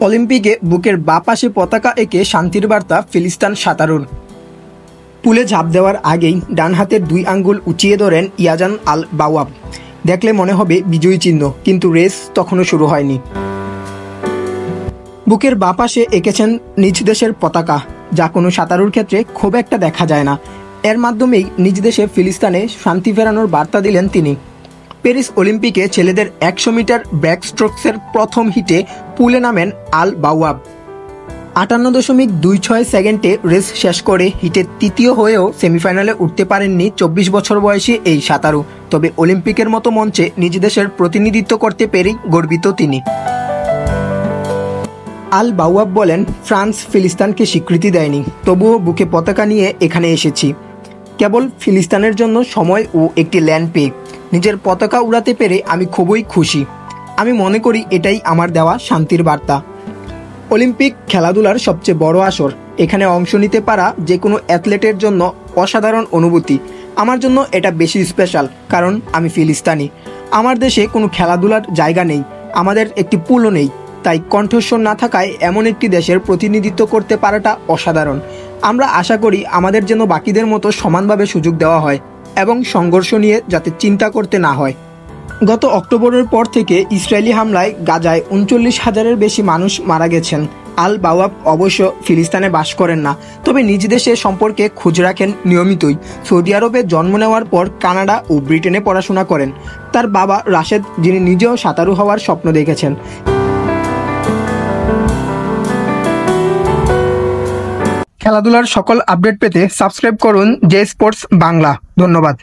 অলিম্পিকে বুকের বাঁ পাশে পতাকা এঁকে শান্তির বার্তা ফিলিস্তিন সাঁতারুর। পুলে ঝাঁপ দেওয়ার আগেই ডান হাতের 2 আঙ্গুল উঁচিয়ে ধরেন ইয়াজান আল বাওয়াব। দেখলে মনে হবে বিজয়ী চিহ্ন, কিন্তু রেস তখনও শুরু হয়নি। বুকের বাঁ পাশে এঁকেছেন নিজ দেশের পতাকা, যা কোনো সাঁতারুর ক্ষেত্রে খুব একটা দেখা যায় না। এর মাধ্যমেই নিজ দেশে ফিলিস্তিনে শান্তি ফেরানোর বার্তা দিলেন তিনি। প্যারিস অলিম্পিকে ছেলেদের 100 মিটার ব্রেক স্ট্রোকসের প্রথম হিটে পুলে নামেন আল বাওয়াব। 58.26 সেকেন্ডে রেস শেষ করে হিটে তৃতীয় হয়েও সেমিফাইনালে উঠতে পারেননি 24 বছর বয়সী এই সাঁতারু। তবে অলিম্পিকের মতো মঞ্চে নিজ দেশের প্রতিনিধিত্ব করতে পেরেই গর্বিত তিনি। আল বাওয়াব বলেন, ফ্রান্স ফিলিস্তিনকে স্বীকৃতি দেয়নি, তবুও বুকে পতাকা নিয়ে এখানে এসেছি। কেবল ফিলিস্তিনের জন্য সময় ও একটি ল্যান্ড পেয়ে নিজের পতাকা উড়াতে পেরে আমি খুবই খুশি। আমি মনে করি এটাই আমার দেওয়া শান্তির বার্তা। অলিম্পিক খেলাধুলার সবচেয়ে বড় আসর। এখানে অংশ নিতে পারা যে কোনো অ্যাথলেটের জন্য অসাধারণ অনুভূতি। আমার জন্য এটা বেশি স্পেশাল, কারণ আমি ফিলিস্তিনি। আমার দেশে কোনো খেলাধুলার জায়গা নেই, আমাদের একটি পুলও নেই। তাই কণ্ঠস্বর না থাকায় এমন একটি দেশের প্রতিনিধিত্ব করতে পারাটা অসাধারণ। আমরা আশা করি আমাদের যেন বাকিদের মতো সমানভাবে সুযোগ দেওয়া হয় এবং সংঘর্ষ নিয়ে যাতে চিন্তা করতে না হয়। গত অক্টোবরের পর থেকে ইসরায়েলি হামলায় গাজায় 39,000-এর বেশি মানুষ মারা গেছেন। আল বাওয়াব অবশ্য ফিলিস্তিনে বাস করেন না, তবে নিজ দেশে সম্পর্কে খোঁজ রাখেন নিয়মিতই। সৌদি আরবে জন্ম নেওয়ার পর কানাডা ও ব্রিটেনে পড়াশোনা করেন। তার বাবা রাশেদ, যিনি নিজেও সাঁতারু হওয়ার স্বপ্ন দেখেছেন। খেলাধুলার সকল আপডেট পেতে সাবস্ক্রাইব করুন জে স্পোর্টস বাংলা। ধন্যবাদ।